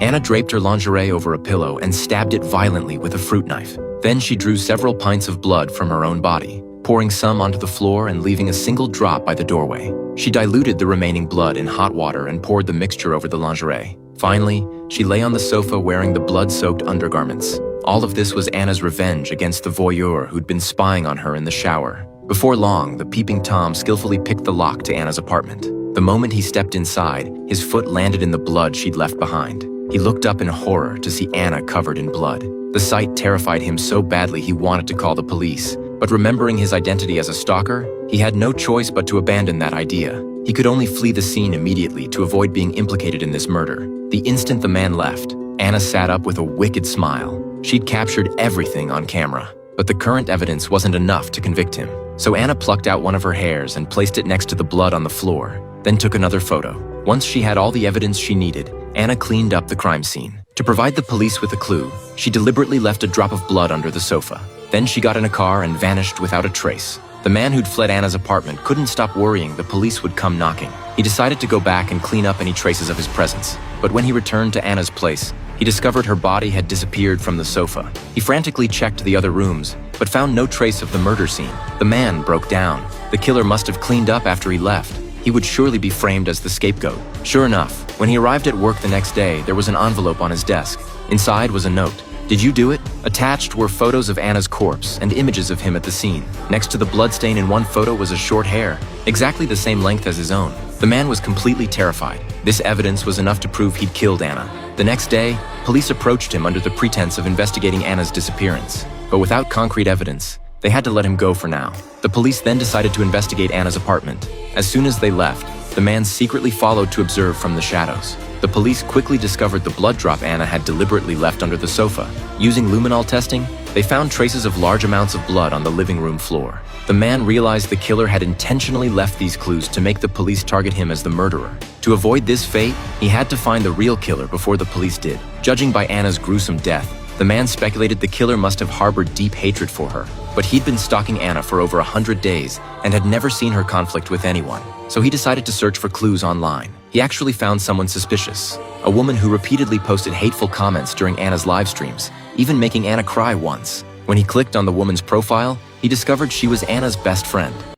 Anna draped her lingerie over a pillow and stabbed it violently with a fruit knife. Then she drew several pints of blood from her own body, pouring some onto the floor and leaving a single drop by the doorway. She diluted the remaining blood in hot water and poured the mixture over the lingerie. Finally, she lay on the sofa wearing the blood-soaked undergarments. All of this was Anna's revenge against the voyeur who'd been spying on her in the shower. Before long, the peeping Tom skillfully picked the lock to Anna's apartment. The moment he stepped inside, his foot landed in the blood she'd left behind. He looked up in horror to see Anna covered in blood. The sight terrified him so badly he wanted to call the police, but remembering his identity as a stalker, he had no choice but to abandon that idea. He could only flee the scene immediately to avoid being implicated in this murder. The instant the man left, Anna sat up with a wicked smile. She'd captured everything on camera, but the current evidence wasn't enough to convict him. So Anna plucked out one of her hairs and placed it next to the blood on the floor, then took another photo. Once she had all the evidence she needed, Anna cleaned up the crime scene. To provide the police with a clue, she deliberately left a drop of blood under the sofa. Then she got in a car and vanished without a trace. The man who'd fled Anna's apartment couldn't stop worrying the police would come knocking. He decided to go back and clean up any traces of his presence. But when he returned to Anna's place, he discovered her body had disappeared from the sofa. He frantically checked the other rooms, but found no trace of the murder scene. The man broke down. The killer must have cleaned up after he left. He would surely be framed as the scapegoat. Sure enough, when he arrived at work the next day, there was an envelope on his desk. Inside was a note. "Did you do it?" Attached were photos of Anna's corpse and images of him at the scene. Next to the bloodstain in one photo was a short hair, exactly the same length as his own. The man was completely terrified. This evidence was enough to prove he'd killed Anna. The next day, police approached him under the pretense of investigating Anna's disappearance. But without concrete evidence, they had to let him go for now. The police then decided to investigate Anna's apartment. As soon as they left, the man secretly followed to observe from the shadows. The police quickly discovered the blood drop Anna had deliberately left under the sofa. Using luminol testing, they found traces of large amounts of blood on the living room floor. The man realized the killer had intentionally left these clues to make the police target him as the murderer. To avoid this fate, he had to find the real killer before the police did. Judging by Anna's gruesome death, the man speculated the killer must have harbored deep hatred for her. But he'd been stalking Anna for over 100 days and had never seen her conflict with anyone. So he decided to search for clues online. He actually found someone suspicious, a woman who repeatedly posted hateful comments during Anna's live streams, even making Anna cry once. When he clicked on the woman's profile, he discovered she was Anna's best friend.